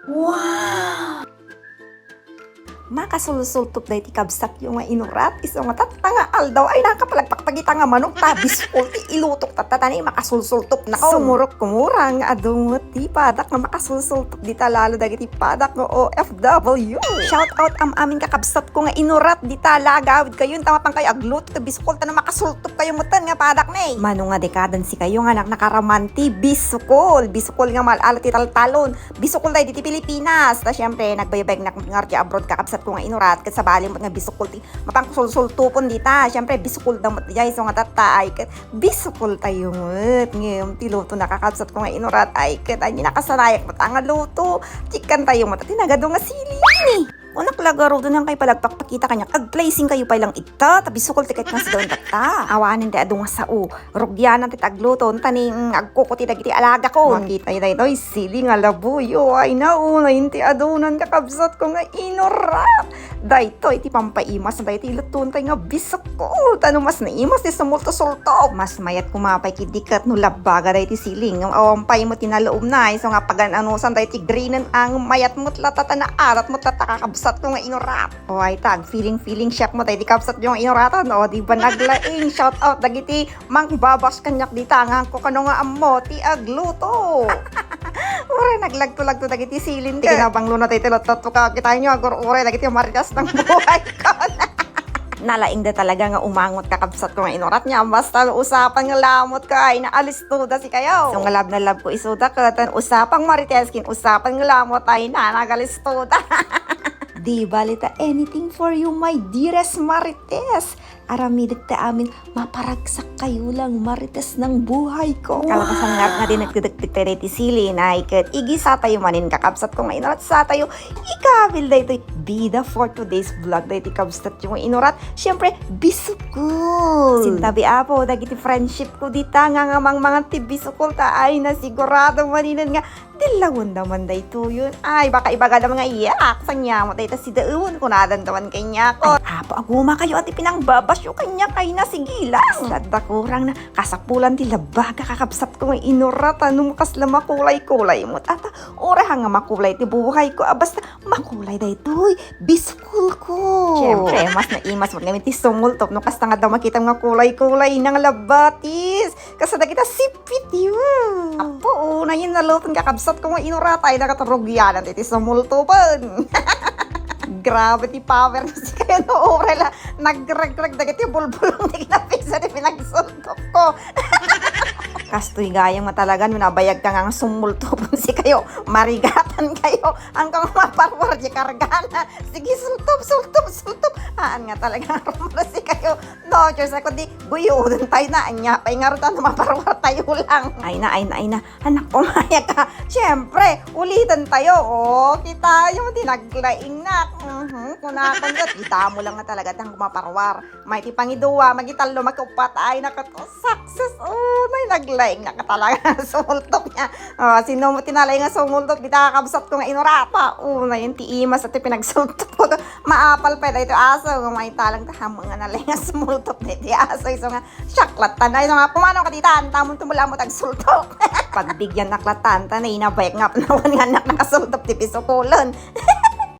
Wow! Makasulsultop na iti kabsak yung nga inurat. Iso nga tatanga aldaw ay nakapalagpakpagita nga manok tabis ulti ilutok tatatani makasulsultop na ko. Sumurok kumurang adungot ti padak nga makasulsultop di talalo dagiti padak nga OFW. Shout out aming kakabsat ko nga inurat di talagawid kayo tama pang kayo aglut bisukol ta na makasultop kayo mutan nga padak na eh. Mano nga dekadan si kayo nga nakaramanti bisukol nga malala ti taltalon bisukol tayo diti Pilipinas ta syempre nagbayabag na ngarti abroad kakabsat ko nga inurat kat sa bali mo nga bisukol ti mapang sulsultupon dita syempre bisukol damot di so nga tatay kat bisukol tayo ngut ngem ti luto nakakabsat ko nga inurat ay kat ay nakasanayak matanga luto chikan tayo mata tinagado nga sili ni. Unak lagaro doon ang kay palagpakpakita kanya ag-placing kayo pa lang ita tabi sukol tiket nga sigaw tata awanin da ado nga sao rugyanan ti tagluton taning agkuko ti dagiti alaga ko makita ito sili nga labuyo ay nauna inti adunan kakabsat ko nga inurat dayto iti pampaimas na dayto iluton tayo nga bisukol tanong mas naimas ti sumulto-sulto mas mayat kumapay kidikat no labaga dayti siling awampay mo tinalaom na so nga pagan-anusan dayti greenan ang mayat mo tlatata na arat mo tatakakabsat ko nga inurat. O ay tag, feeling shock mo tayo di kapsat yung inuratan. O di ba naglaing shout out dagiti mang babas kanyak di tangang ko kano nga amo ti agluto. Ure naglagto-lagto dagiti silin. Di kinabang luna tayo tilot-tot ka kita nyo agor ure dagiti maritas ng buhay ko. Nalaing da talaga nga umangot kakabsat ko nga inurat niya. Basta usapan nga lamot ka ay naalis tuda si kayo. So nga lab na lab ko isuda ka. Usapang mariteskin, usapan nga lamot ay na nagalis tuda. Di balita anything for you my dearest Marites. Aramidik ta amin maparagsak kayo lang Marites ng buhay ko. Kalakasan nga din nagdidagdig tayo ti sili na ikat igisa tayo manin kakabsat ko nga inurat sa tayo ikabil da ito bida for today's vlog da iti kabsat yung inurat syempre bisukol sintabi apo dagiti friendship ko dita nga nga mga ti bisukol ta ay nasigurado maninan nga dilawon naman da ito yun ay baka ibaga na mga iyak sanya mo tayo si daun kunadan tawan kanya ko ay apo aguma kayo at ipinagbabasyo kanya kay na sigilas dadda kurang na kasapulan ti labaga kakabsat ko nga inurat ano makasla makulay-kulay mo tata ora nga makulay ti buhay ko basta makulay da ito'y bisukol ko syempre mas naimas mo namin ti sumultop no kasta nga daw makita nga kulay-kulay ng labatis kasada kita sipit yun apo na yun nalutan kakabsat ko nga inurat ay nakatarugyanan ti sumultopan. Grabe ti power na si kayo no orela nagrag-rag dagiti bulbulong di kinapisa di pinagsuntok ko. Kastoy gayang matalagan nabayag ka nga sumultopon si kayo marigatan kayo hanggang maparwar di kargana sige sultop aan nga talaga rumula si kayo no Diyos ako di guyodon tayo na anya pa ingarutan na maparwar tayo lang ay na anak pumayag ka syempre ulitan tayo kita yung tinaglaing na kunakon ka kita mo lang na talaga tang maparwar may tipangiduwa magitalo magkupat ay nakato success may naglaing na ka talaga sumultop niya sino mo tinalay nga sumultop di kakabsat ko nga inurata na yun ti imas at pinagsultop ko maapal pa ito aso may talang tahamang nga nalay nga sumultop na iti aso iso nga syaklatan na iso nga pumano ka titan tamon tumula mo tagsultop pagbigyan naklatan tanay nabayag nga panawan nga nakasultop ti pisukulon